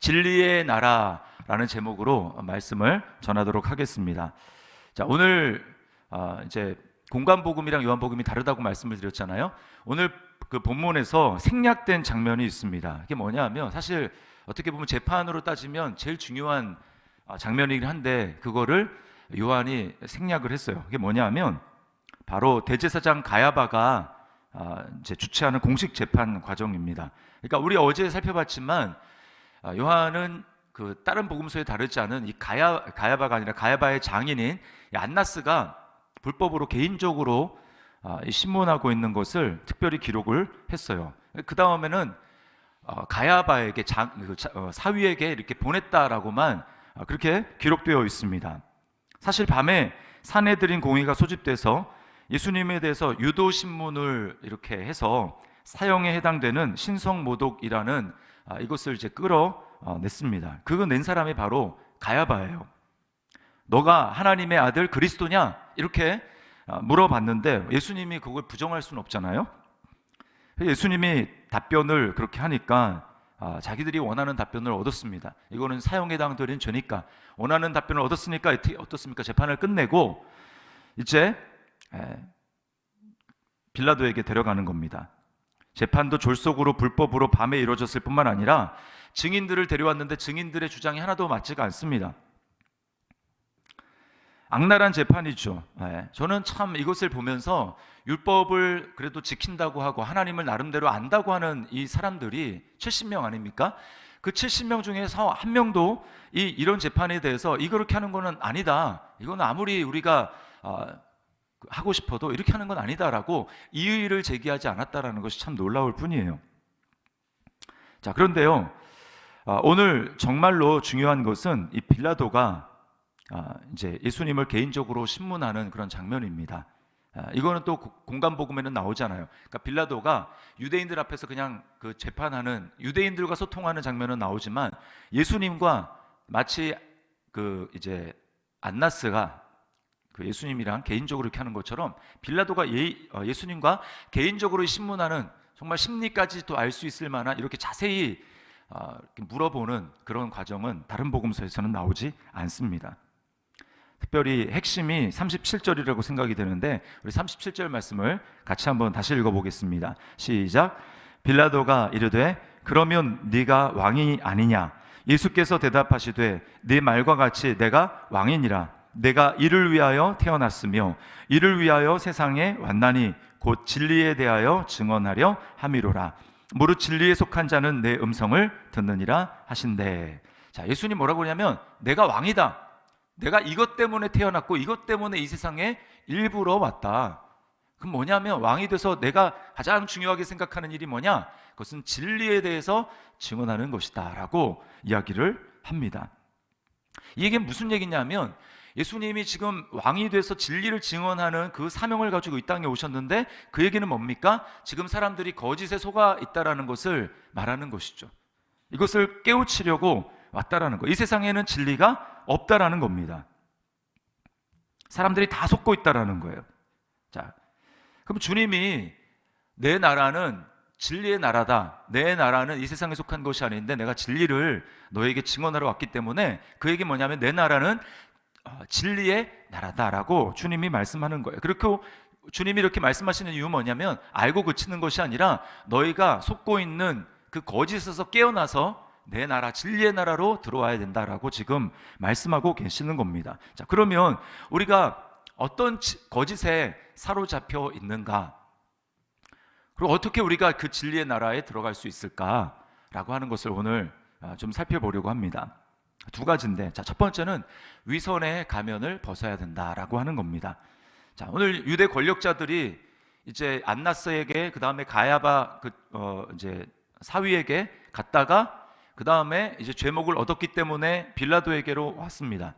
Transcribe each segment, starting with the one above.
진리의 나라라는 제목으로 말씀을 전하도록 하겠습니다. 자, 오늘 이제 공관복음이랑 요한복음이 다르다고 말씀을 드렸잖아요. 오늘 그 본문에서 생략된 장면이 있습니다. 그게 뭐냐면 사실 어떻게 보면 재판으로 따지면 제일 중요한 장면이긴 한데 그거를 요한이 생략을 했어요. 그게 뭐냐면 바로 대제사장 가야바가 이제 주최하는 공식 재판 과정입니다. 그러니까 우리 어제 살펴봤지만 요한은 그 다른 복음서에 다르지 않은 이 가야바가 아니라 가야바의 장인인 안나스가 불법으로 개인적으로 신문하고 있는 것을 특별히 기록을 했어요. 그 다음에는 가야바에게 사위에게 이렇게 보냈다라고만 그렇게 기록되어 있습니다. 사실 밤에 사내들인 공의가 소집돼서 예수님에 대해서 유도 신문을 이렇게 해서 사형에 해당되는 신성모독이라는 이것을 이제 끌어냈습니다. 그거 낸 사람이 바로 가야바예요. 너가 하나님의 아들 그리스도냐? 이렇게 물어봤는데 예수님이 그걸 부정할 수는 없잖아요. 예수님이 답변을 그렇게 하니까 자기들이 원하는 답변을 얻었습니다. 이거는 사형에 해당되는 죄니까 원하는 답변을 얻었으니까 어떻습니까? 재판을 끝내고 이제 빌라도에게 데려가는 겁니다. 재판도 졸속으로 불법으로 밤에 이루어졌을 뿐만 아니라 증인들을 데려왔는데 증인들의 주장이 하나도 맞지가 않습니다. 악랄한 재판이죠. 저는 참 이것을 보면서 율법을 그래도 지킨다고 하고 하나님을 나름대로 안다고 하는 이 사람들이 70명 아닙니까? 그 70명 중에서 한 명도 이런 재판에 대해서 이렇게 하는 거는 아니다. 이건 아무리 우리가 하고 싶어도 이렇게 하는 건 아니다라고 이의를 제기하지 않았다라는 것이 참 놀라울 뿐이에요. 자, 그런데요, 오늘 정말로 중요한 것은 이 빌라도가 이제 예수님을 개인적으로 신문하는 그런 장면입니다. 이거는 또 공관복음에는 나오잖아요. 그러니까 빌라도가 유대인들 앞에서 그냥 그 재판하는 유대인들과 소통하는 장면은 나오지만 예수님과 마치 그 이제 안나스가 그 예수님이랑 개인적으로 이렇게 하는 것처럼 빌라도가 예수님과 개인적으로 신문하는 정말 심리까지도 알 수 있을 만한 이렇게 자세히 이렇게 물어보는 그런 과정은 다른 복음서에서는 나오지 않습니다. 특별히 핵심이 37절이라고 생각이 되는데 우리 37절 말씀을 같이 한번 다시 읽어보겠습니다. 시작. 빌라도가 이르되 그러면 네가 왕이 아니냐? 예수께서 대답하시되 네 말과 같이 내가 왕이니라. 내가 이를 위하여 태어났으며 이를 위하여 세상에 왔나니 곧 진리에 대하여 증언하려 함이로라. 무릇 진리에 속한 자는 내 음성을 듣느니라 하신대. 자, 예수님 뭐라고 하냐면 내가 왕이다. 내가 이것 때문에 태어났고 이것 때문에 이 세상에 일부러 왔다. 그럼 뭐냐면 왕이 돼서 내가 가장 중요하게 생각하는 일이 뭐냐? 그것은 진리에 대해서 증언하는 것이다 라고 이야기를 합니다. 이게 무슨 얘기냐면 예수님이 지금 왕이 돼서 진리를 증언하는 그 사명을 가지고 이 땅에 오셨는데 그 얘기는 뭡니까? 지금 사람들이 거짓에 속아 있다라는 것을 말하는 것이죠. 이것을 깨우치려고 왔다라는 거. 이 세상에는 진리가 없다라는 겁니다. 사람들이 다 속고 있다라는 거예요. 자, 그럼 주님이 내 나라는 진리의 나라다. 내 나라는 이 세상에 속한 것이 아닌데 내가 진리를 너에게 증언하러 왔기 때문에 그 얘기 뭐냐면 내 나라는 진리의 나라다라고 주님이 말씀하는 거예요. 그리고 주님이 이렇게 말씀하시는 이유는 뭐냐면 알고 그치는 것이 아니라 너희가 속고 있는 그 거짓에서 깨어나서 내 나라 진리의 나라로 들어와야 된다라고 지금 말씀하고 계시는 겁니다. 자, 그러면 우리가 어떤 거짓에 사로잡혀 있는가? 그리고 어떻게 우리가 그 진리의 나라에 들어갈 수 있을까라고 하는 것을 오늘 좀 살펴보려고 합니다. 두 가지인데, 자, 첫 번째는 위선의 가면을 벗어야 된다라고 하는 겁니다. 자, 오늘 유대 권력자들이 이제 안나스에게 그 다음에 가야바 이제 사위에게 갔다가 그 다음에 이제 죄목을 얻었기 때문에 빌라도에게로 왔습니다.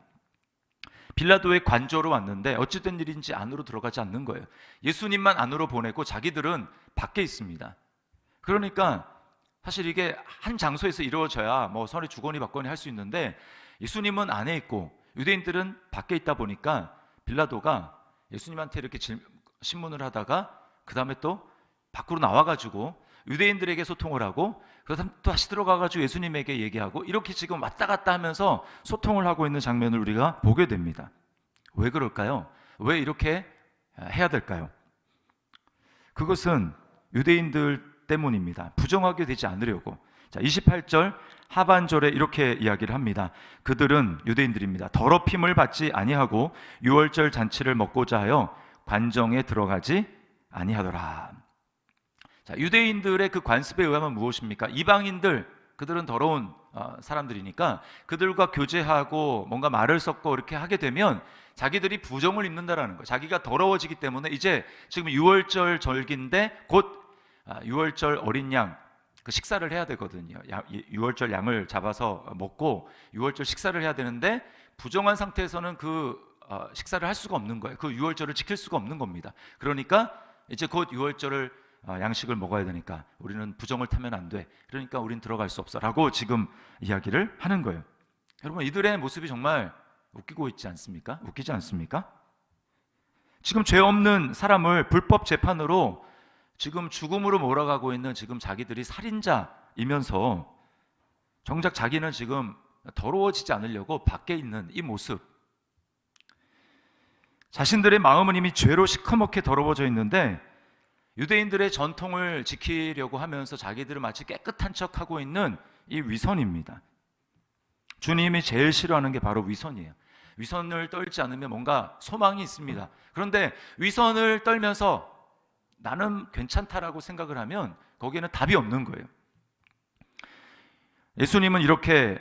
빌라도의 관저로 왔는데 어찌된 일인지 안으로 들어가지 않는 거예요. 예수님만 안으로 보내고 자기들은 밖에 있습니다. 그러니까 사실 이게 한 장소에서 이루어져야 뭐 서로 주거니 받거니 할 수 있는데 예수님은 안에 있고 유대인들은 밖에 있다 보니까 빌라도가 예수님한테 이렇게 신문을 하다가 그 다음에 또 밖으로 나와가지고 유대인들에게 소통을 하고 그다음 또 다시 들어가가지고 예수님에게 얘기하고 이렇게 지금 왔다 갔다 하면서 소통을 하고 있는 장면을 우리가 보게 됩니다. 왜 그럴까요? 왜 이렇게 해야 될까요? 그것은 유대인들 때문입니다. 부정하게 되지 않으려고. 자, 28절 하반절에 이렇게 이야기를 합니다. 그들은 유대인들입니다. 더럽힘을 받지 아니하고 유월절 잔치를 먹고자 하여 관정에 들어가지 아니하더라. 자, 유대인들의 그 관습에 의하면 무엇입니까? 이방인들, 그들은 더러운 사람들이니까 그들과 교제하고 뭔가 말을 섞고 이렇게 하게 되면 자기들이 부정을 입는다라는 거예요. 자기가 더러워지기 때문에 이제 지금 유월절 절기인데 곧 유월절 어린 양 그 식사를 해야 되거든요. 유월절 양을 잡아서 먹고 유월절 식사를 해야 되는데 부정한 상태에서는 그 식사를 할 수가 없는 거예요. 그 유월절을 지킬 수가 없는 겁니다. 그러니까 이제 곧 유월절을 양식을 먹어야 되니까 우리는 부정을 타면 안 돼. 그러니까 우린 들어갈 수 없어 라고 지금 이야기를 하는 거예요. 여러분, 이들의 모습이 정말 웃기고 있지 않습니까? 웃기지 않습니까? 지금 죄 없는 사람을 불법 재판으로 지금 죽음으로 몰아가고 있는 지금 자기들이 살인자이면서 정작 자기는 지금 더러워지지 않으려고 밖에 있는 이 모습, 자신들의 마음은 이미 죄로 시커멓게 더러워져 있는데 유대인들의 전통을 지키려고 하면서 자기들은 마치 깨끗한 척하고 있는 이 위선입니다. 주님이 제일 싫어하는 게 바로 위선이에요. 위선을 떨지 않으면 뭔가 소망이 있습니다. 그런데 위선을 떨면서 나는 괜찮다라고 생각을 하면 거기에는 답이 없는 거예요. 예수님은 이렇게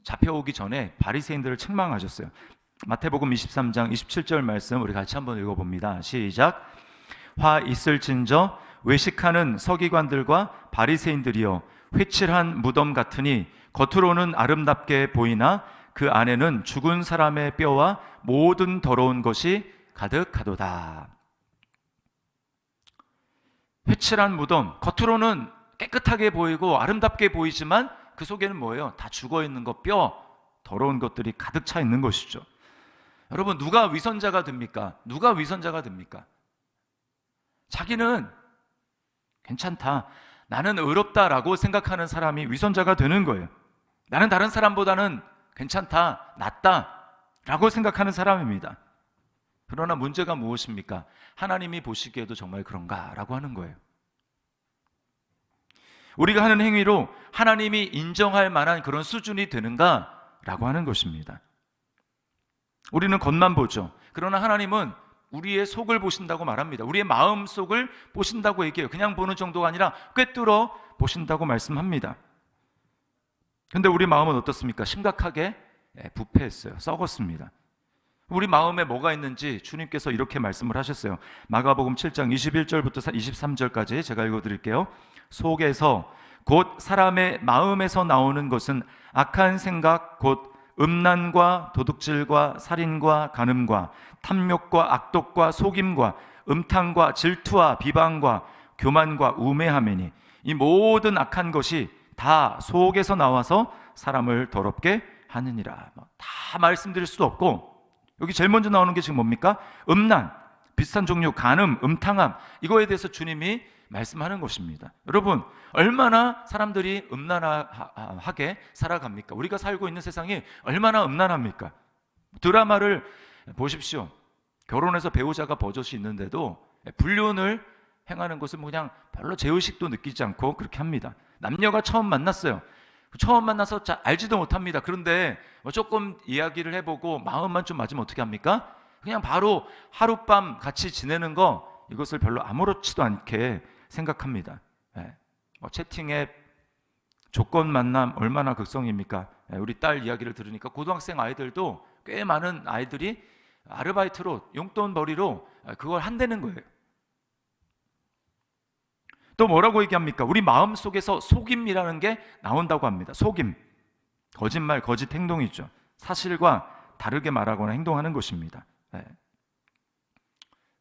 잡혀오기 전에 바리새인들을 책망하셨어요. 마태복음 23장 27절 말씀 우리 같이 한번 읽어봅니다. 시작. 화 있을진저 외식하는 서기관들과 바리새인들이여 회칠한 무덤 같으니 겉으로는 아름답게 보이나 그 안에는 죽은 사람의 뼈와 모든 더러운 것이 가득하도다. 회칠한 무덤, 겉으로는 깨끗하게 보이고 아름답게 보이지만 그 속에는 뭐예요? 다 죽어있는 것, 뼈, 더러운 것들이 가득 차 있는 것이죠. 여러분, 누가 위선자가 됩니까? 누가 위선자가 됩니까? 자기는 괜찮다, 나는 의롭다라고 생각하는 사람이 위선자가 되는 거예요. 나는 다른 사람보다는 괜찮다, 낫다라고 생각하는 사람입니다. 그러나 문제가 무엇입니까? 하나님이 보시기에도 정말 그런가라고 하는 거예요. 우리가 하는 행위로 하나님이 인정할 만한 그런 수준이 되는가라고 하는 것입니다. 우리는 겉만 보죠. 그러나 하나님은 우리의 속을 보신다고 말합니다. 우리의 마음 속을 보신다고 얘기해요. 그냥 보는 정도가 아니라 꿰뚫어 보신다고 말씀합니다. 근데 우리 마음은 어떻습니까? 심각하게 부패했어요. 썩었습니다. 우리 마음에 뭐가 있는지 주님께서 이렇게 말씀을 하셨어요. 마가복음 7장 21절부터 23절까지 제가 읽어드릴게요. 속에서 곧 사람의 마음에서 나오는 것은 악한 생각 곧 음란과 도둑질과 살인과 간음과 탐욕과 악독과 속임과 음탕과 질투와 비방과 교만과 우매함이니 이 모든 악한 것이 다 속에서 나와서 사람을 더럽게 하느니라. 다 말씀드릴 수도 없고 여기 제일 먼저 나오는 게 지금 뭡니까? 음란, 비슷한 종류, 간음, 음탕함, 이거에 대해서 주님이 말씀하는 것입니다. 여러분, 얼마나 사람들이 음란하게 살아갑니까? 우리가 살고 있는 세상이 얼마나 음란합니까? 드라마를 보십시오. 결혼해서 배우자가 버젓이 있는데도 불륜을 행하는 것은 그냥 별로 죄의식도 느끼지 않고 그렇게 합니다. 남녀가 처음 만났어요. 처음 만나서 잘 알지도 못합니다. 그런데 조금 이야기를 해보고 마음만 좀 맞으면 어떻게 합니까? 그냥 바로 하룻밤 같이 지내는 거, 이것을 별로 아무렇지도 않게 생각합니다. 채팅앱 조건 만남 얼마나 극성입니까? 우리 딸 이야기를 들으니까 고등학생 아이들도 꽤 많은 아이들이 아르바이트로 용돈벌이로 그걸 한다는 거예요. 또 뭐라고 얘기합니까? 우리 마음 속에서 속임이라는 게 나온다고 합니다. 속임, 거짓말, 거짓 행동이죠. 사실과 다르게 말하거나 행동하는 것입니다.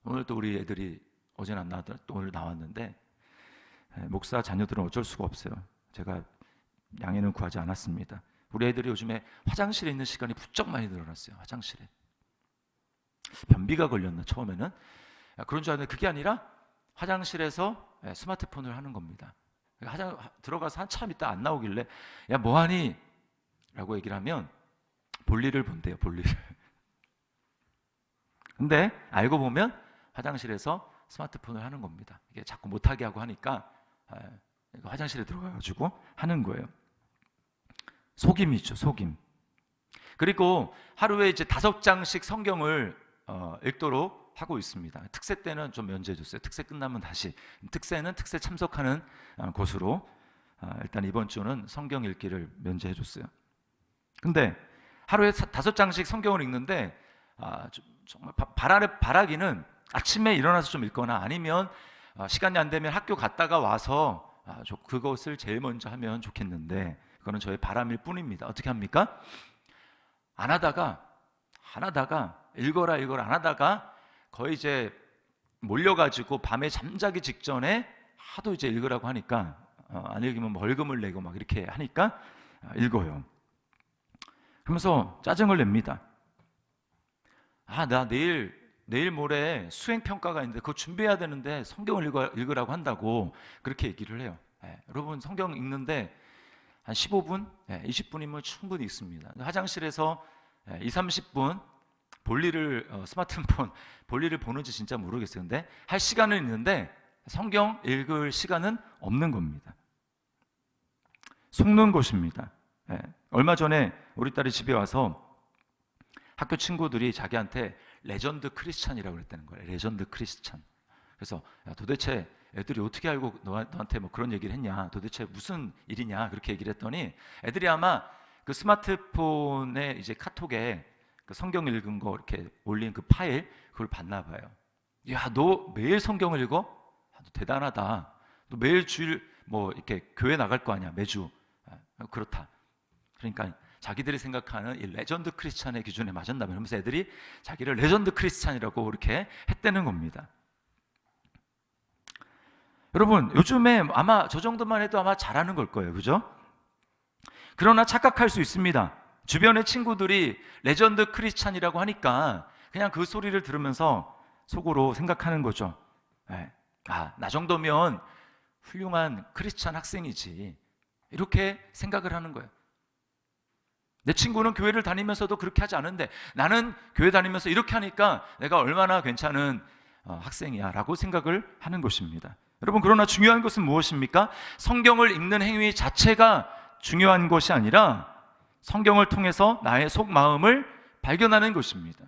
오늘 또 우리 애들이 어제는 안 나왔더라 또 오늘 나왔는데 목사 자녀들은 어쩔 수가 없어요. 제가 양해는 구하지 않았습니다. 우리 애들이 요즘에 화장실에 있는 시간이 부쩍 많이 늘어났어요. 화장실에 변비가 걸렸나 처음에는 그런 줄 알았는데 그게 아니라 화장실에서 스마트폰을 하는 겁니다. 들어가서 한참 있다 안 나오길래 야 뭐하니? 라고 얘기를 하면 볼일을 본대요. 볼일을. 근데 알고 보면 화장실에서 스마트폰을 하는 겁니다. 이게 자꾸 못하게 하고 하니까 화장실에 들어가가지고 하는 거예요. 속임이죠, 속임. 그리고 하루에 이제 5장씩 성경을 읽도록 하고 있습니다. 특세 때는 좀 면제해줬어요. 특세 끝나면 다시. 특세는 특세 참석하는 곳으로 일단 이번 주는 성경 읽기를 면제해줬어요. 근데 하루에 5장씩 성경을 읽는데 정말 바라기는 아침에 일어나서 좀 읽거나 아니면 시간이 안 되면 학교 갔다가 와서 그것을 제일 먼저 하면 좋겠는데 그거는 저의 바람일 뿐입니다. 어떻게 합니까? 안 하다가 읽어라 안 하다가 거의 이제 몰려가지고 밤에 잠자기 직전에 하도 이제 읽으라고 하니까 안 읽으면 벌금을 내고 막 이렇게 하니까 읽어요. 그러면서 짜증을 냅니다. 나 내일 모레 수행평가가 있는데 그거 준비해야 되는데 성경을 읽으라고 한다고 그렇게 얘기를 해요. 여러분 성경 읽는데 한 15분, 20분이면 충분히 있습니다. 화장실에서 20-30분 볼일을 스마트폰 볼일을 보는지 진짜 모르겠어요. 근데 할 시간은 있는데 성경 읽을 시간은 없는 겁니다. 속는 것입니다. 얼마 전에 우리 딸이 집에 와서 학교 친구들이 자기한테 레전드 크리스찬이라고 그랬다는 거예요. 레전드 크리스찬. 그래서 도대체 애들이 어떻게 알고 너한테 뭐 그런 얘기를 했냐, 도대체 무슨 일이냐 그렇게 얘기를 했더니 애들이 아마 그 스마트폰에 이제 카톡에 그 성경 읽은 거 이렇게 올린 그 파일 그걸 봤나 봐요. 야, 너 매일 성경을 읽어? 너 대단하다. 너 매일 주일 뭐 이렇게 교회 나갈 거 아니야 매주. 그렇다. 그러니까 자기들이 생각하는 이 레전드 크리스찬의 기준에 맞았나 면서 애들이 자기를 레전드 크리스찬이라고 이렇게 했다는 겁니다. 여러분 요즘에 아마 저 정도만 해도 아마 잘하는 걸 거예요. 그죠? 그러나 착각할 수 있습니다. 주변의 친구들이 레전드 크리스찬이라고 하니까 그냥 그 소리를 들으면서 속으로 생각하는 거죠. 나 정도면 훌륭한 크리스찬 학생이지. 이렇게 생각을 하는 거예요. 내 친구는 교회를 다니면서도 그렇게 하지 않은데 나는 교회 다니면서 이렇게 하니까 내가 얼마나 괜찮은 학생이야 라고 생각을 하는 것입니다. 여러분 그러나 중요한 것은 무엇입니까? 성경을 읽는 행위 자체가 중요한 것이 아니라 성경을 통해서 나의 속마음을 발견하는 것입니다.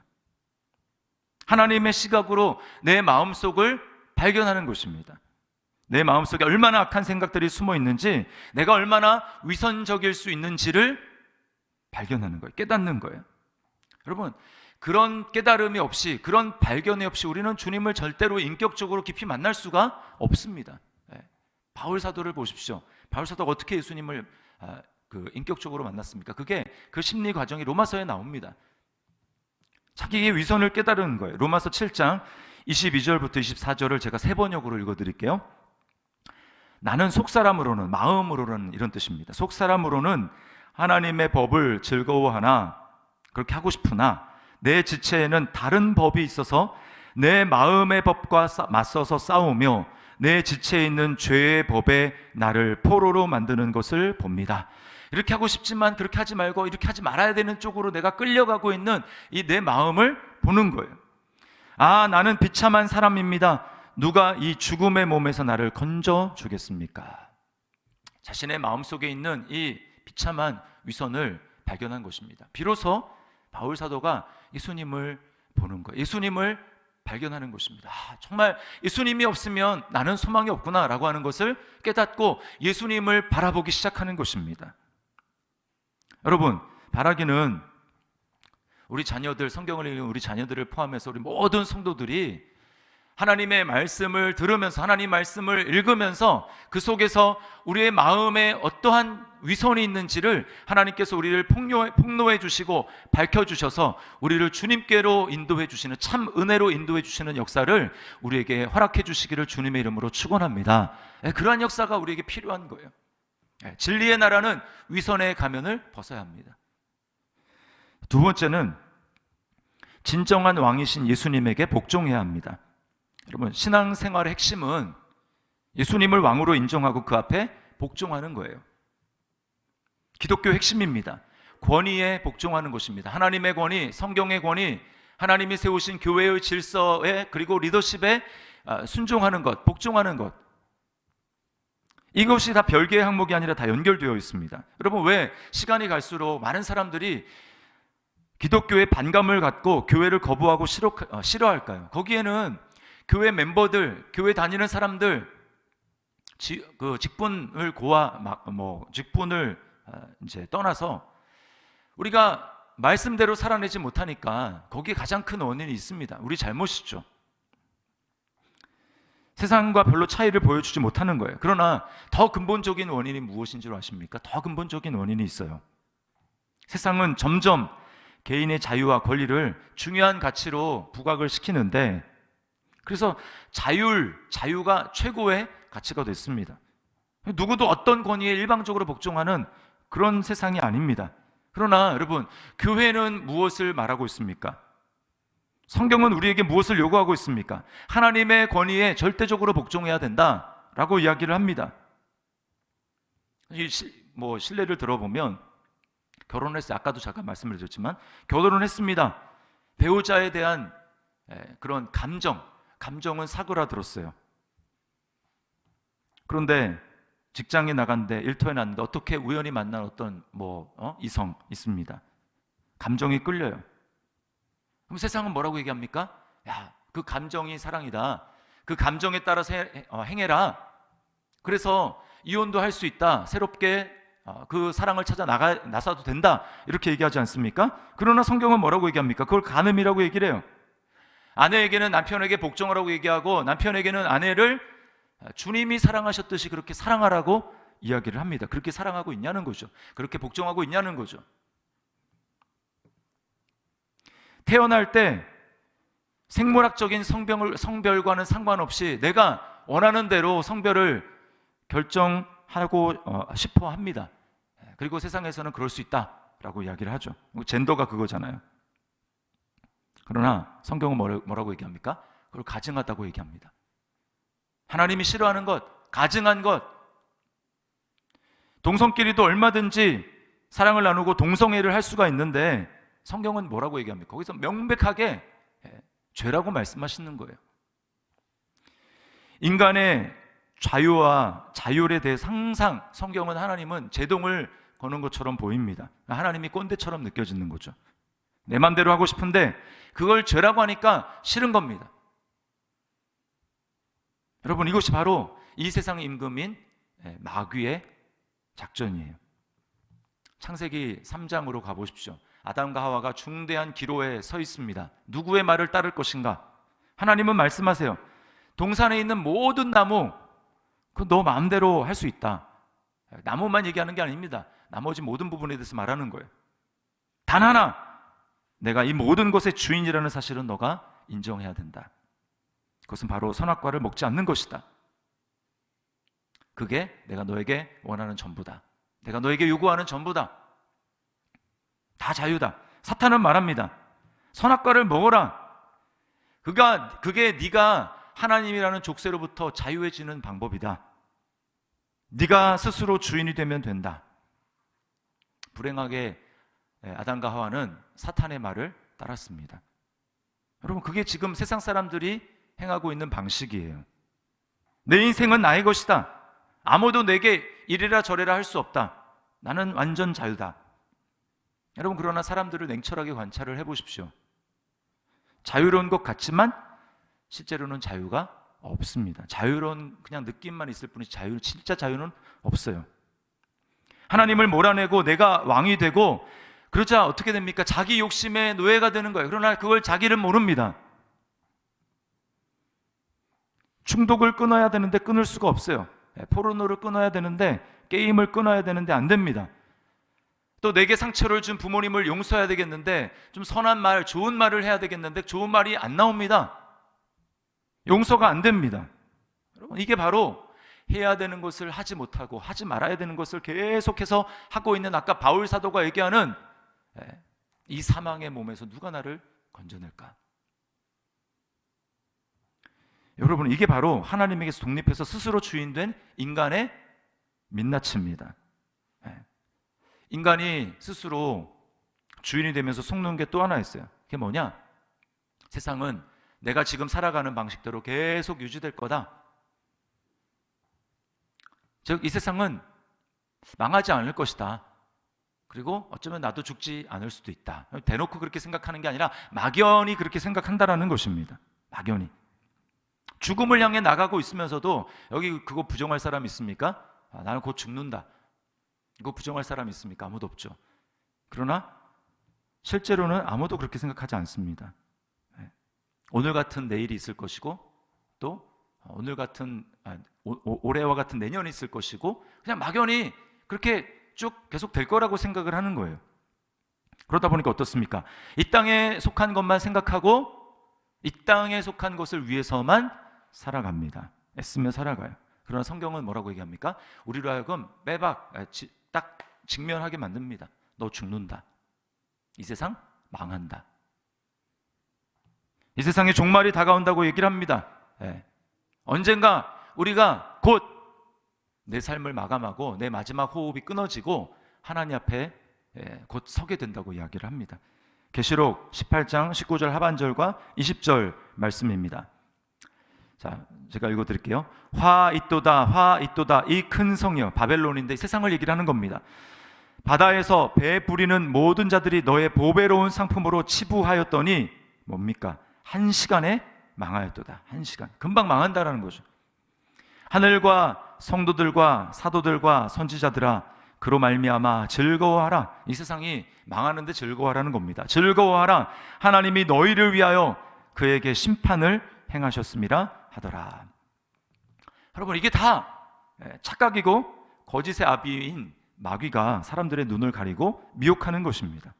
하나님의 시각으로 내 마음속을 발견하는 것입니다. 내 마음속에 얼마나 악한 생각들이 숨어 있는지, 내가 얼마나 위선적일 수 있는지를 발견하는 거예요. 깨닫는 거예요. 여러분 그런 깨달음이 없이, 그런 발견이 없이 우리는 주님을 절대로 인격적으로 깊이 만날 수가 없습니다. 바울 사도를 보십시오. 바울 사도가 어떻게 예수님을 인격적으로 만났습니까? 그게 그 심리 과정이 로마서에 나옵니다. 자기의 위선을 깨달은 거예요. 로마서 7장 22절부터 24절을 제가 세 번역으로 읽어드릴게요. 나는 속사람으로는, 마음으로는 이런 뜻입니다. 속사람으로는 하나님의 법을 즐거워하나, 그렇게 하고 싶으나 내 지체에는 다른 법이 있어서 내 마음의 법과 맞서서 싸우며 내 지체에 있는 죄의 법에 나를 포로로 만드는 것을 봅니다. 이렇게 하고 싶지만 그렇게 하지 말고 이렇게 하지 말아야 되는 쪽으로 내가 끌려가고 있는 이 내 마음을 보는 거예요. 나는 비참한 사람입니다. 누가 이 죽음의 몸에서 나를 건져 주겠습니까? 자신의 마음속에 있는 이 비참한 위선을 발견한 것입니다. 비로소 바울 사도가 예수님을 보는 거예요. 예수님을 발견하는 것입니다. 정말 예수님이 없으면 나는 소망이 없구나 라고 하는 것을 깨닫고 예수님을 바라보기 시작하는 것입니다. 여러분 바라기는 우리 자녀들, 성경을 읽는 우리 자녀들을 포함해서 우리 모든 성도들이 하나님의 말씀을 들으면서, 하나님 말씀을 읽으면서 그 속에서 우리의 마음에 어떠한 위선이 있는지를 하나님께서 우리를 폭로해 주시고 밝혀주셔서 우리를 주님께로 인도해 주시는, 참 은혜로 인도해 주시는 역사를 우리에게 허락해 주시기를 주님의 이름으로 축원합니다. 그러한 역사가 우리에게 필요한 거예요. 진리의 나라는 위선의 가면을 벗어야 합니다. 두 번째는 진정한 왕이신 예수님에게 복종해야 합니다. 여러분 신앙생활의 핵심은 예수님을 왕으로 인정하고 그 앞에 복종하는 거예요. 기독교 핵심입니다. 권위에 복종하는 것입니다. 하나님의 권위, 성경의 권위, 하나님이 세우신 교회의 질서에, 그리고 리더십에 순종하는 것, 복종하는 것. 이것이 다 별개의 항목이 아니라 다 연결되어 있습니다. 여러분, 왜 시간이 갈수록 많은 사람들이 기독교에 반감을 갖고 교회를 거부하고 싫어할까요? 거기에는 교회 멤버들, 교회 다니는 사람들, 직분을 이제 떠나서 우리가 말씀대로 살아내지 못하니까 거기에 가장 큰 원인이 있습니다. 우리 잘못이죠. 세상과 별로 차이를 보여주지 못하는 거예요. 그러나 더 근본적인 원인이 무엇인 줄 아십니까? 더 근본적인 원인이 있어요. 세상은 점점 개인의 자유와 권리를 중요한 가치로 부각을 시키는데, 그래서 자유가 최고의 가치가 됐습니다. 누구도 어떤 권위에 일방적으로 복종하는 그런 세상이 아닙니다. 그러나 여러분, 교회는 무엇을 말하고 있습니까? 성경은 우리에게 무엇을 요구하고 있습니까? 하나님의 권위에 절대적으로 복종해야 된다라고 이야기를 합니다. 실례를 들어보면, 결혼했어요. 아까도 잠깐 말씀을 드렸지만 결혼을 했습니다. 배우자에 대한 그런 감정은 사그라들었어요. 그런데 직장에 나갔는데, 일터에 났는데 어떻게 우연히 만난 어떤 이성 있습니다. 감정이 끌려요. 그럼 세상은 뭐라고 얘기합니까? 야, 그 감정이 사랑이다. 그 감정에 따라서 행해라. 그래서 이혼도 할 수 있다. 새롭게 그 사랑을 찾아 나서도 된다. 이렇게 얘기하지 않습니까? 그러나 성경은 뭐라고 얘기합니까? 그걸 간음이라고 얘기를 해요. 아내에게는 남편에게 복종하라고 얘기하고, 남편에게는 아내를 주님이 사랑하셨듯이 그렇게 사랑하라고 이야기를 합니다. 그렇게 사랑하고 있냐는 거죠. 그렇게 복종하고 있냐는 거죠. 태어날 때 생물학적인 성별과는 상관없이 내가 원하는 대로 성별을 결정하고 싶어 합니다. 그리고 세상에서는 그럴 수 있다라고 이야기를 하죠. 젠더가 그거잖아요. 그러나 성경은 뭐라고 얘기합니까? 그걸 가증하다고 얘기합니다. 하나님이 싫어하는 것, 가증한 것. 동성끼리도 얼마든지 사랑을 나누고 동성애를 할 수가 있는데, 성경은 뭐라고 얘기합니까? 거기서 명백하게 죄라고 말씀하시는 거예요. 인간의 자유와 자율에 대해서 항상 성경은, 하나님은 제동을 거는 것처럼 보입니다. 하나님이 꼰대처럼 느껴지는 거죠. 내 맘대로 하고 싶은데 그걸 죄라고 하니까 싫은 겁니다. 여러분, 이것이 바로 이 세상 임금인 마귀의 작전이에요. 창세기 3장으로 가보십시오. 아담과 하와가 중대한 기로에 서 있습니다. 누구의 말을 따를 것인가? 하나님은 말씀하세요. 동산에 있는 모든 나무, 그건 너 마음대로 할 수 있다. 나무만 얘기하는 게 아닙니다. 나머지 모든 부분에 대해서 말하는 거예요. 단 하나, 내가 이 모든 것의 주인이라는 사실은 너가 인정해야 된다. 그것은 바로 선악과를 먹지 않는 것이다. 그게 내가 너에게 원하는 전부다. 내가 너에게 요구하는 전부다. 다 자유다. 사탄은 말합니다. 선악과를 먹어라. 그게 네가 하나님이라는 족쇄로부터 자유해지는 방법이다. 네가 스스로 주인이 되면 된다. 불행하게 아담과 하와는 사탄의 말을 따랐습니다. 여러분, 그게 지금 세상 사람들이 행하고 있는 방식이에요. 내 인생은 나의 것이다. 아무도 내게 이래라 저래라 할 수 없다. 나는 완전 자유다. 여러분, 그러나 사람들을 냉철하게 관찰을 해보십시오. 자유로운 것 같지만 실제로는 자유가 없습니다. 자유로운 그냥 느낌만 있을 뿐이지 진짜 자유는 없어요. 하나님을 몰아내고 내가 왕이 되고 그러자 어떻게 됩니까? 자기 욕심의 노예가 되는 거예요. 그러나 그걸 자기는 모릅니다. 중독을 끊어야 되는데 끊을 수가 없어요. 포르노를 끊어야 되는데, 게임을 끊어야 되는데 안 됩니다. 또 내게 상처를 준 부모님을 용서해야 되겠는데, 좀 선한 말, 좋은 말을 해야 되겠는데 좋은 말이 안 나옵니다. 용서가 안 됩니다. 여러분, 이게 바로 해야 되는 것을 하지 못하고 하지 말아야 되는 것을 계속해서 하고 있는, 아까 바울 사도가 얘기하는 이 사망의 몸에서 누가 나를 건져낼까? 여러분, 이게 바로 하나님에게서 독립해서 스스로 주인된 인간의 민낯입니다. 인간이 스스로 주인이 되면서 속는 게 또 하나 있어요. 그게 뭐냐? 세상은 내가 지금 살아가는 방식대로 계속 유지될 거다. 즉, 이 세상은 망하지 않을 것이다. 그리고 어쩌면 나도 죽지 않을 수도 있다. 대놓고 그렇게 생각하는 게 아니라 막연히 그렇게 생각한다라는 것입니다. 막연히. 죽음을 향해 나가고 있으면서도 여기 그거 부정할 사람 있습니까? 나는 곧 죽는다. 이거 부정할 사람 있습니까? 아무도 없죠. 그러나 실제로는 아무도 그렇게 생각하지 않습니다. 오늘 같은 내일이 있을 것이고, 또 오늘 같은 올해와 같은 내년이 있을 것이고, 그냥 막연히 그렇게 쭉 계속 될 거라고 생각을 하는 거예요. 그러다 보니까 어떻습니까? 이 땅에 속한 것만 생각하고 이 땅에 속한 것을 위해서만 살아갑니다. 애쓰며 살아가요. 그러나 성경은 뭐라고 얘기합니까? 우리로 하여금 빼박 딱 직면하게 만듭니다. 너 죽는다. 이 세상 망한다. 이 세상에 종말이 다가온다고 얘기를 합니다. 언젠가 우리가 곧 내 삶을 마감하고 내 마지막 호흡이 끊어지고 하나님 앞에 곧 서게 된다고 이야기를 합니다. 계시록 18장 19절 하반절과 20절 말씀입니다. 자, 제가 읽어드릴게요. 화 있도다, 화 있도다, 이 큰 성이여. 바벨론인데 세상을 얘기를 하는 겁니다. 바다에서 배 부리는 모든 자들이 너의 보배로운 상품으로 치부하였더니 뭡니까? 한 시간에 망하였도다. 한 시간. 금방 망한다라는 거죠. 하늘과 성도들과 사도들과 선지자들아, 그로 말미암아 즐거워하라. 이 세상이 망하는데 즐거워하라는 겁니다. 즐거워하라. 하나님이 너희를 위하여 그에게 심판을 행하셨음이라 하더라. 여러분, 이게 다 착각이고 거짓의 아비인 마귀가 사람들의 눈을 가리고 미혹하는 것입니다.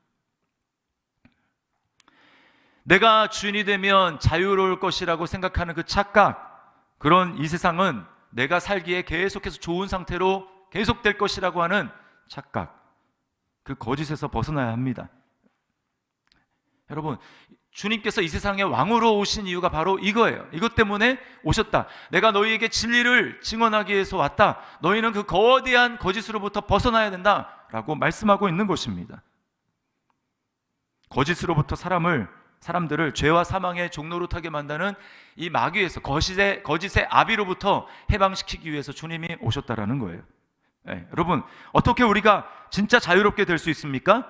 내가 주인이 되면 자유로울 것이라고 생각하는 그 착각, 그런 이 세상은 내가 살기에 계속해서 좋은 상태로 계속될 것이라고 하는 착각, 그 거짓에서 벗어나야 합니다. 여러분, 주님께서 이 세상의 왕으로 오신 이유가 바로 이거예요. 이것 때문에 오셨다. 내가 너희에게 진리를 증언하기 위해서 왔다. 너희는 그 거대한 거짓으로부터 벗어나야 된다 라고 말씀하고 있는 것입니다. 거짓으로부터 사람들을 죄와 사망의 종로로 타게 만드는 이 마귀에서, 거짓의 아비로부터 해방시키기 위해서 주님이 오셨다라는 거예요. 여러분, 어떻게 우리가 진짜 자유롭게 될 수 있습니까?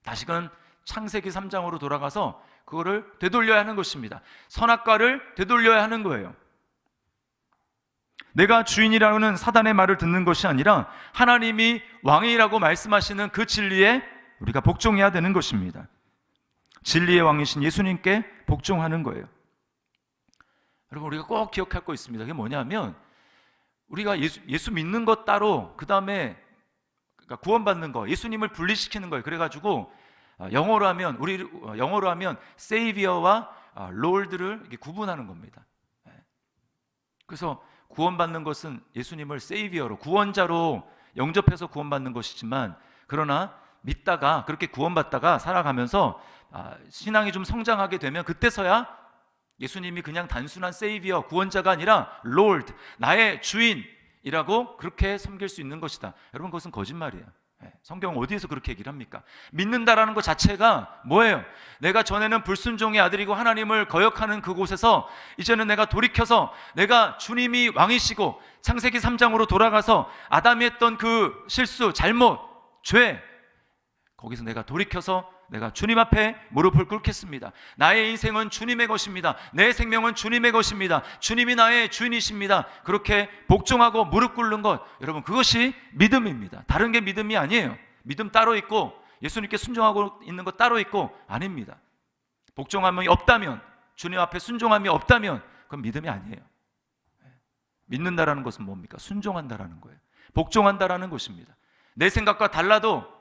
다시금 창세기 3장으로 돌아가서 그거를 되돌려야 하는 것입니다. 선악과를 되돌려야 하는 거예요. 내가 주인이라는 사단의 말을 듣는 것이 아니라 하나님이 왕이라고 말씀하시는 그 진리에 우리가 복종해야 되는 것입니다. 진리의 왕이신 예수님께 복종하는 거예요. 여러분, 우리가 꼭 기억할 거 있습니다. 그게 뭐냐면 우리가 예수 믿는 것 따로, 그 다음에 그러니까 구원받는 거, 예수님을 분리시키는 거예요. 그래가지고 영어로 하면 세이비어와 롤드를 이렇게 구분하는 겁니다. 그래서 구원받는 것은 예수님을 세이비어로, 구원자로 영접해서 구원받는 것이지만, 그러나 믿다가 그렇게 구원받다가 살아가면서 신앙이 좀 성장하게 되면 그때서야 예수님이 그냥 단순한 세이비어, 구원자가 아니라 롤드, 나의 주인이라고 그렇게 섬길 수 있는 것이다. 여러분, 그것은 거짓말이에요. 성경은 어디에서 그렇게 얘기를 합니까? 믿는다라는 것 자체가 뭐예요? 내가 전에는 불순종의 아들이고 하나님을 거역하는 그곳에서 이제는 내가 돌이켜서 내가 주님이 왕이시고 창세기 3장으로 돌아가서 아담이 했던 그 실수, 잘못, 죄, 거기서 내가 돌이켜서 내가 주님 앞에 무릎을 꿇겠습니다. 나의 인생은 주님의 것입니다. 내 생명은 주님의 것입니다. 주님이 나의 주인이십니다. 그렇게 복종하고 무릎 꿇는 것, 여러분, 그것이 믿음입니다. 다른 게 믿음이 아니에요. 믿음 따로 있고 예수님께 순종하고 있는 것 따로 있고, 아닙니다. 복종함이 없다면, 주님 앞에 순종함이 없다면 그건 믿음이 아니에요. 믿는다라는 것은 뭡니까? 순종한다라는 거예요. 복종한다라는 것입니다. 내 생각과 달라도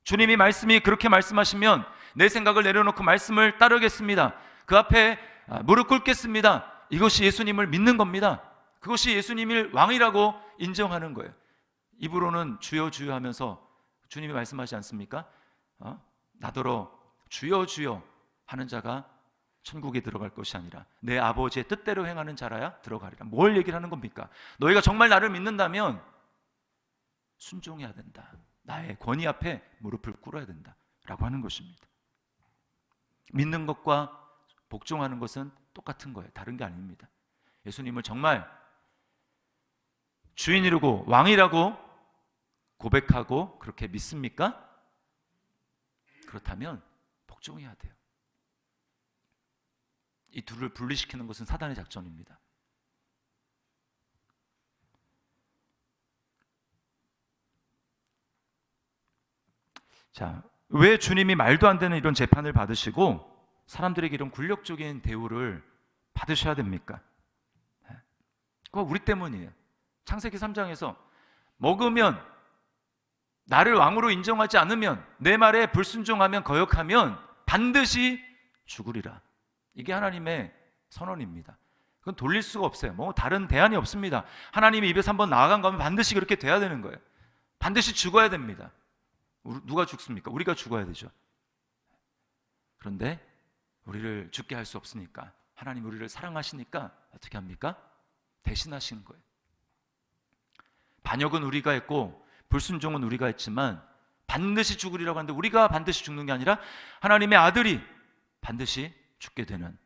주님이 말씀이 그렇게 말씀하시면 내 생각을 내려놓고 말씀을 따르겠습니다. 그 앞에 무릎 꿇겠습니다. 이것이 예수님을 믿는 겁니다. 그것이 예수님을 왕이라고 인정하는 거예요. 입으로는 주여 주여 하면서 주님이 말씀하지 않습니까? 나더러 주여 주여 하는 자가 천국에 들어갈 것이 아니라 내 아버지의 뜻대로 행하는 자라야 들어가리라. 뭘 얘기를 하는 겁니까? 너희가 정말 나를 믿는다면 순종해야 된다. 나의 권위 앞에 무릎을 꿇어야 된다 라고 하는 것입니다. 믿는 것과 복종하는 것은 똑같은 거예요. 다른 게 아닙니다. 예수님을 정말 주인이라고 왕이라고 고백하고 그렇게 믿습니까? 그렇다면 복종해야 돼요. 이 둘을 분리시키는 것은 사단의 작전입니다. 자, 왜 주님이 말도 안 되는 이런 재판을 받으시고 사람들에게 이런 굴욕적인 대우를 받으셔야 됩니까? 그거 우리 때문이에요. 창세기 3장에서 먹으면, 나를 왕으로 인정하지 않으면, 내 말에 불순종하면, 거역하면 반드시 죽으리라. 이게 하나님의 선언입니다. 그건 돌릴 수가 없어요. 뭐 다른 대안이 없습니다. 하나님이 입에서 한번 나아간 거면 반드시 그렇게 돼야 되는 거예요. 반드시 죽어야 됩니다. 누가 죽습니까? 우리가 죽어야 되죠. 그런데 우리를 죽게 할 수 없으니까, 하나님 우리를 사랑하시니까 어떻게 합니까? 대신하신 거예요. 반역은 우리가 했고 불순종은 우리가 했지만 반드시 죽으리라고 하는데, 우리가 반드시 죽는 게 아니라 하나님의 아들이 반드시 죽게 되는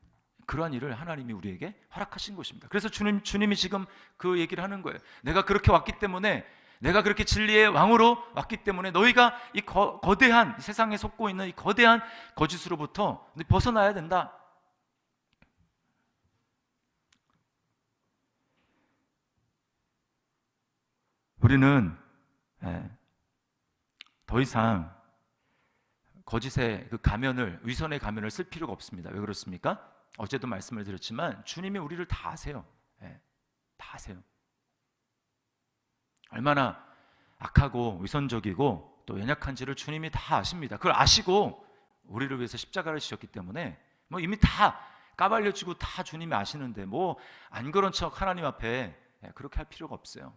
그러한 일을 하나님이 우리에게 허락하신 것입니다. 그래서 주님이 지금 그 얘기를 하는 거예요. 내가 그렇게 왔기 때문에, 내가 그렇게 진리의 왕으로 왔기 때문에 너희가 이 거대한 세상에 속고 있는 이 거대한 거짓으로부터 벗어나야 된다. 우리는 더 이상 거짓의 그 가면을, 위선의 가면을 쓸 필요가 없습니다. 왜 그렇습니까? 어제도 말씀을 드렸지만 주님이 우리를 다 아세요. 다 아세요. 얼마나 악하고 위선적이고 또 연약한지를 주님이 다 아십니다. 그걸 아시고 우리를 위해서 십자가를 지셨기 때문에 뭐 이미 다 까발려지고 다 주님이 아시는데 뭐 안 그런 척 하나님 앞에 그렇게 할 필요가 없어요.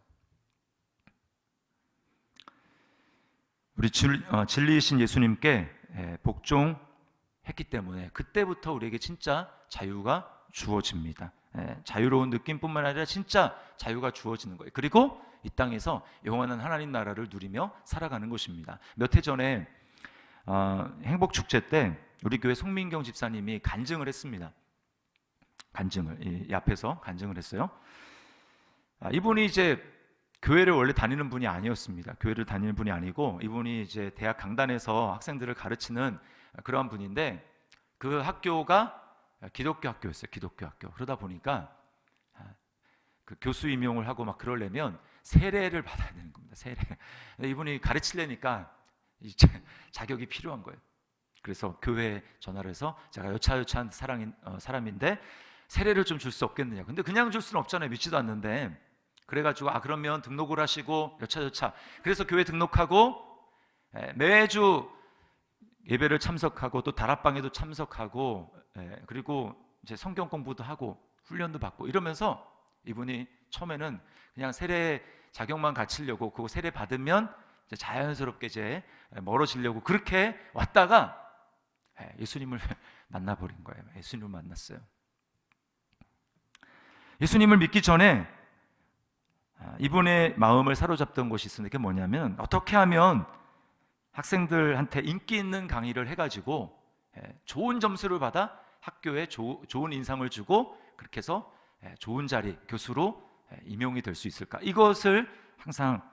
우리 진리이신 예수님께 복종했기 때문에 그때부터 우리에게 진짜 자유가 주어집니다. 자유로운 느낌뿐만 아니라 진짜 자유가 주어지는 거예요. 그리고 이 땅에서 영원한 하나님 나라를 누리며 살아가는 것입니다. 몇 해 전에 행복축제 때 우리 교회 송민경 집사님이 간증을 했습니다. 이 앞에서 간증을 했어요. 이분이 이제 교회를 원래 다니는 분이 아니었습니다. 교회를 다니는 분이 아니고 이분이 이제 대학 강단에서 학생들을 가르치는 그러한 분인데, 그 학교가 기독교 학교였어요. 기독교 학교. 그러다 보니까 그 교수 임용을 하고 막 그러려면 세례를 받아야 되는 겁니다. 세례. 이분이 가르치려니까 이제 자격이 필요한 거예요. 그래서 교회에 전화를 해서 제가 여차여차한 사람인데 세례를 좀 줄 수 없겠느냐. 근데 그냥 줄 수는 없잖아요. 믿지도 않는데. 그래가지고 그러면 등록을 하시고 여차여차. 그래서 교회 등록하고 매주 예배를 참석하고 또 다락방에도 참석하고 그리고 이제 성경 공부도 하고 훈련도 받고 이러면서 이분이 처음에는 그냥 세례 자격만 갖추려고, 그거 세례 받으면 이제 자연스럽게 이제 멀어지려고 그렇게 왔다가 예수님을 만나버린 거예요. 예수님을 만났어요. 예수님을 믿기 전에 이분의 마음을 사로잡던 것이 있었는데, 그게 뭐냐면 어떻게 하면 학생들한테 인기 있는 강의를 해가지고 좋은 점수를 받아 학교에 좋은 인상을 주고 그렇게 해서 좋은 자리, 교수로 임용이 될 수 있을까? 이것을 항상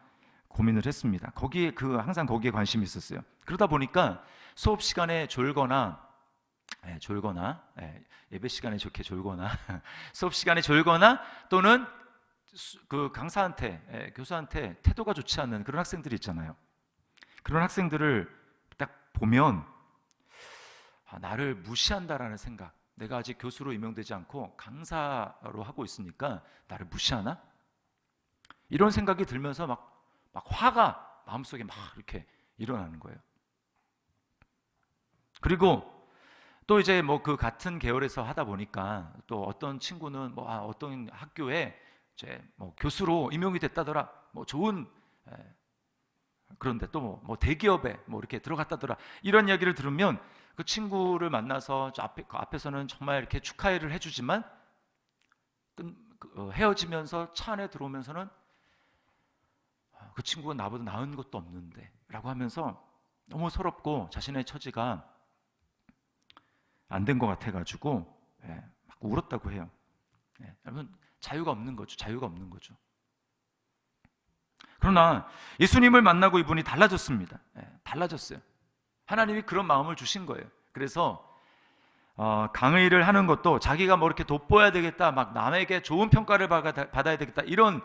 고민을 했습니다. 항상 거기에 관심이 있었어요. 그러다 보니까 수업 시간에 졸거나 예배 시간에 좋게 졸거나 수업 시간에 졸거나 또는 그 강사한테, 교수한테 태도가 좋지 않는 그런 학생들이 있잖아요. 그런 학생들을 딱 보면 나를 무시한다라는 생각, 내가 아직 교수로 임명되지 않고 강사로 하고 있으니까 나를 무시하나? 이런 생각이 들면서 막 화가 마음속에 막 이렇게 일어나는 거예요. 그리고 또 이제 뭐 그 같은 계열에서 하다 보니까 또 어떤 친구는 어떤 학교에 이제 뭐 교수로 임용이 됐다더라, 뭐 좋은 그런데 또 뭐 대기업에 뭐 이렇게 들어갔다더라, 이런 이야기를 들으면 그 친구를 만나서 그 앞에서는 정말 이렇게 축하를 해주지만 헤어지면서 차 안에 들어오면서는 그 친구가 나보다 나은 것도 없는데 라고 하면서 너무 서럽고 자신의 처지가 안 된 것 같아가지고 막 울었다고 해요. 여러분, 자유가 없는 거죠. 자유가 없는 거죠. 그러나 예수님을 만나고 이분이 달라졌습니다. 달라졌어요. 하나님이 그런 마음을 주신 거예요. 그래서 강의를 하는 것도 자기가 뭐 이렇게 돋보여야 되겠다, 막 남에게 좋은 평가를 받아야 되겠다, 이렇게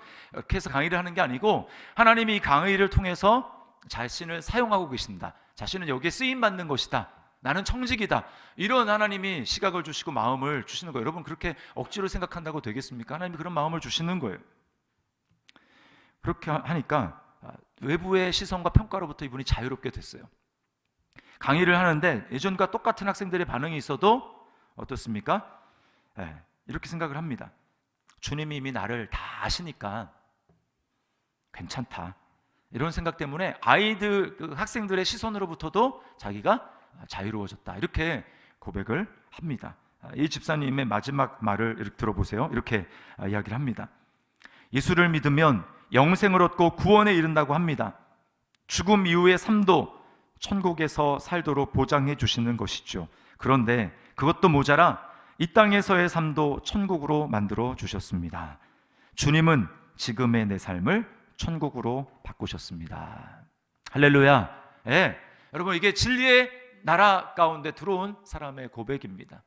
해서 강의를 하는 게 아니고, 하나님이 이 강의를 통해서 자신을 사용하고 계신다, 자신은 여기에 쓰임받는 것이다, 나는 청직이다, 이런 하나님이 시각을 주시고 마음을 주시는 거예요. 여러분, 그렇게 억지로 생각한다고 되겠습니까? 하나님이 그런 마음을 주시는 거예요. 그렇게 하니까 외부의 시선과 평가로부터 이분이 자유롭게 됐어요. 강의를 하는데 예전과 똑같은 학생들의 반응이 있어도 어떻습니까? 이렇게 생각을 합니다. 주님이 이미 나를 다 아시니까 괜찮다, 이런 생각 때문에 그 학생들의 시선으로부터도 자기가 자유로워졌다, 이렇게 고백을 합니다. 이 집사님의 마지막 말을 이렇게 들어보세요. 이렇게 이야기를 합니다. 예수를 믿으면 영생을 얻고 구원에 이른다고 합니다. 죽음 이후의 삶도 천국에서 살도록 보장해 주시는 것이죠. 그런데 그것도 모자라 이 땅에서의 삶도 천국으로 만들어 주셨습니다. 주님은 지금의 내 삶을 천국으로 바꾸셨습니다. 할렐루야. 여러분, 이게 진리의 나라 가운데 들어온 사람의 고백입니다.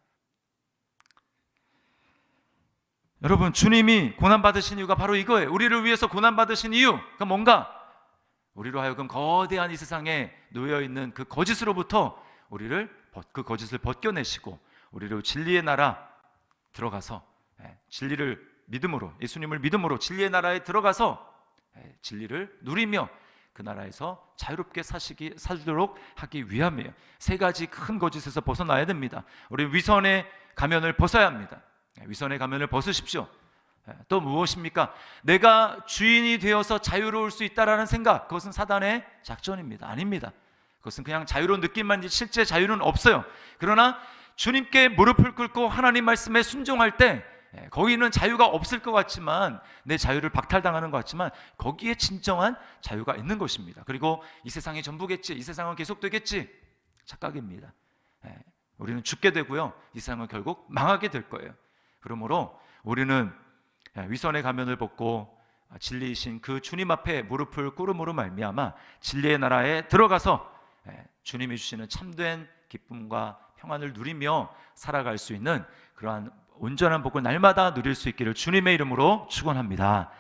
여러분, 주님이 고난받으신 이유가 바로 이거예요. 우리를 위해서 고난받으신 이유, 그건 뭔가? 우리로 하여금 거대한 이 세상에 놓여있는 그 거짓으로부터 그 거짓을 벗겨내시고 우리를 진리의 나라 들어가서 진리를 믿음으로, 예수님을 믿음으로 진리의 나라에 들어가서 진리를 누리며 그 나라에서 자유롭게 살도록 하기 위함이에요. 세 가지 큰 거짓에서 벗어나야 됩니다. 우리 위선의 가면을 벗어야 합니다. 위선의 가면을 벗으십시오. 또 무엇입니까? 내가 주인이 되어서 자유로울 수 있다라는 생각, 그것은 사단의 작전입니다. 아닙니다. 그것은 그냥 자유로운 느낌만이지 실제 자유는 없어요. 그러나 주님께 무릎을 꿇고 하나님 말씀에 순종할 때 거기는 자유가 없을 것 같지만, 내 자유를 박탈당하는 것 같지만 거기에 진정한 자유가 있는 것입니다. 그리고 이 세상이 전부겠지, 이 세상은 계속되겠지, 착각입니다. 우리는 죽게 되고요, 이 세상은 결국 망하게 될 거예요. 그러므로 우리는 위선의 가면을 벗고 진리이신 그 주님 앞에 무릎을 꿇음으로 말미암아 진리의 나라에 들어가서 주님이 주시는 참된 기쁨과 평안을 누리며 살아갈 수 있는 그러한 온전한 복을 날마다 누릴 수 있기를 주님의 이름으로 축원합니다.